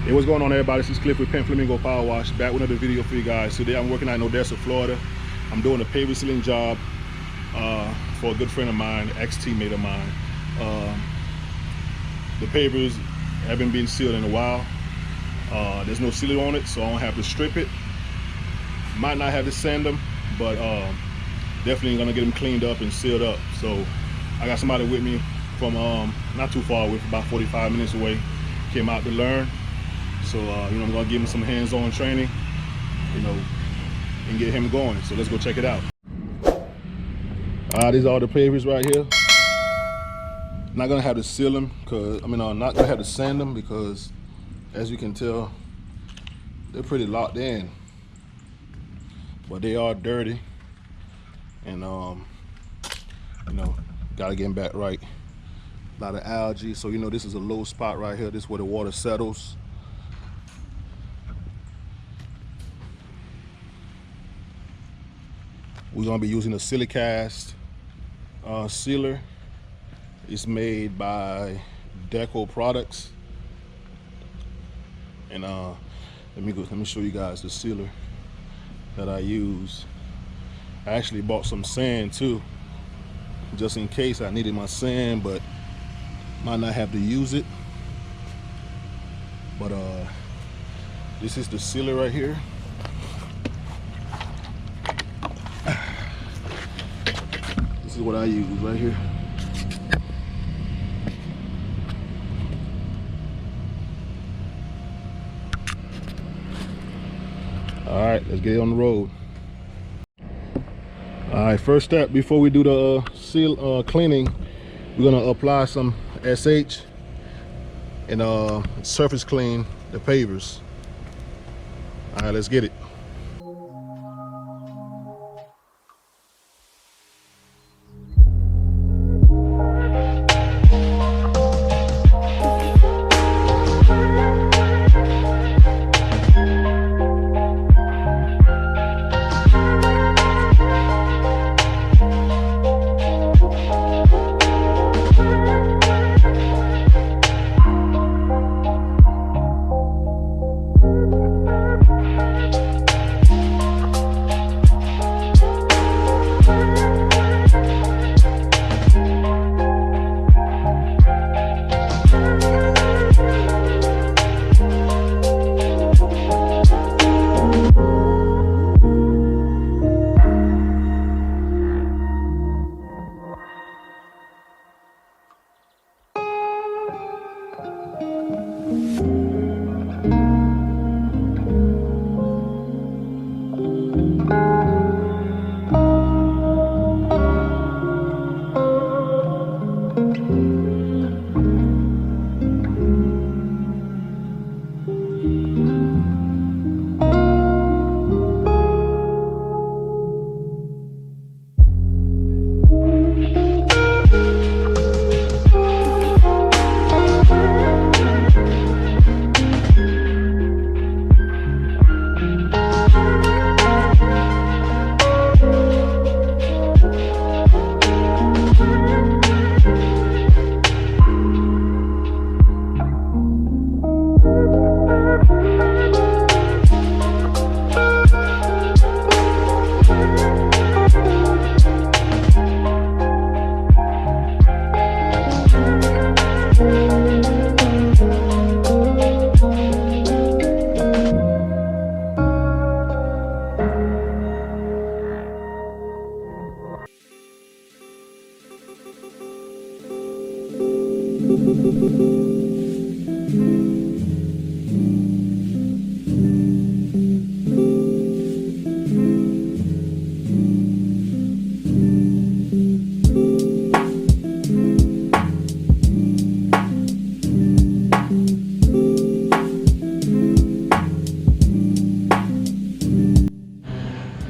Hey, what's going on, everybody? This is Cliff with Pen Flamingo Power Wash, back with another video for you guys. Today I'm working out in Odessa, Florida. I'm doing a paver sealing job for a good friend of mine, ex-teammate of mine. The pavers haven't been sealed in a while. There's no sealer on it, so I don't have to strip it. Might not have to sand them, but definitely gonna get them cleaned up and sealed up. So I got somebody with me from not too far away, about 45 minutes away. Came out to learn. So, you know, I'm gonna give him some hands-on training, you know, and get him going. So let's go check it out. These are all the pavers right here. Not gonna have to seal them, cause I'm not gonna have to sand them because, as you can tell, they're pretty locked in. But they are dirty, and you know, gotta get them back right. A lot of algae, so you know this is a low spot right here. This is where the water settles. We're gonna be using a Silicast sealer. It's made by Deco Products, and let me show you guys the sealer that I use. I actually bought some sand too, just in case I needed my sand, but might not have to use it. But this is the sealer right here. This is what I use right here. All right, let's get it on the road. All right, first step before we do the cleaning, we're gonna apply some SH and surface clean the pavers. All right, let's get it.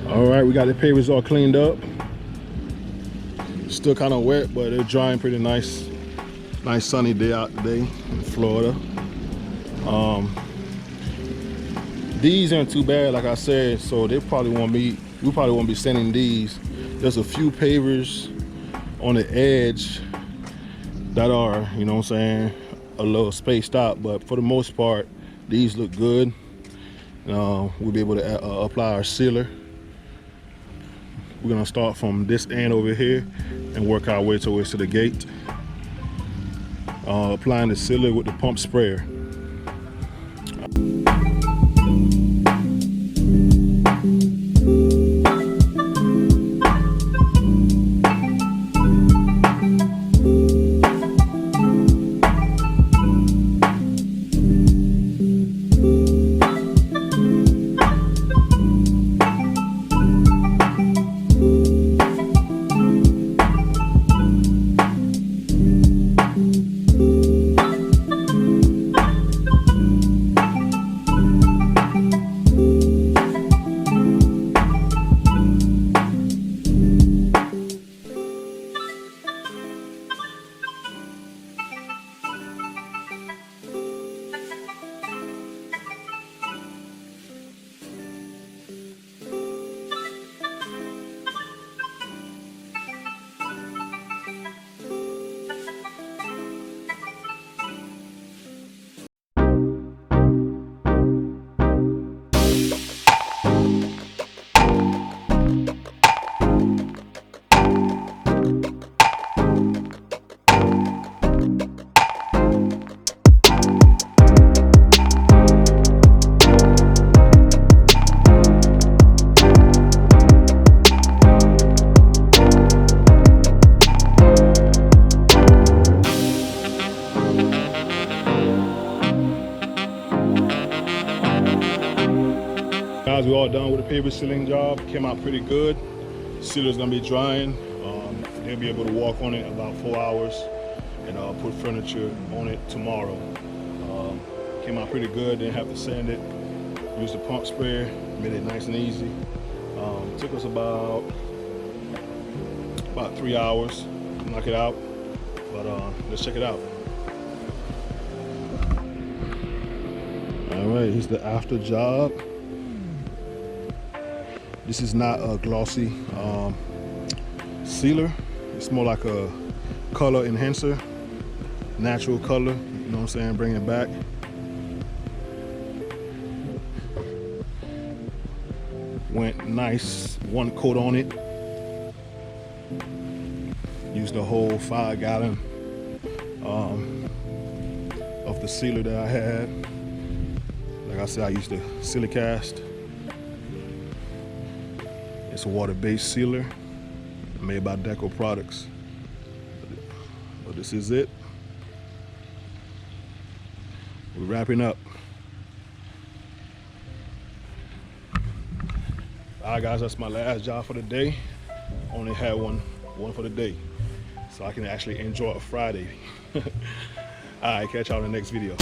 All right, we got the pavers all cleaned up. Still kind of wet, but they're drying pretty nice. Nice sunny day out today in Florida. These aren't too bad, like I said, so we probably won't be sanding these. There's a few pavers on the edge that are, you know what I'm saying, a little spaced out, but for the most part, These look good. We'll be able to apply our sealer. We're gonna start from this end over here and work our way towards to the gate. Applying the sealer with the pump sprayer. Guys, we're all done with the paver sealing job. Came out pretty good. Sealer's gonna be drying. They'll be able to walk on it about 4 hours and put furniture on it tomorrow. Came out pretty good. Didn't have to sand it. Used the pump sprayer, made it nice and easy. Took us about 3 hours to knock it out. But let's check it out. All right, here's the after job. This is not a glossy sealer. It's more like a color enhancer, natural color, you know what I'm saying, bring it back. Went nice, one coat on it. Used the whole 5 gallon of the sealer that I had. Like I said, I used the Silicast. It's a water-based sealer made by Deco Products. But this is it. We're wrapping up. All right, guys, that's my last job for the day. Only had one for the day, so I can actually enjoy a Friday. All right, catch y'all in the next video.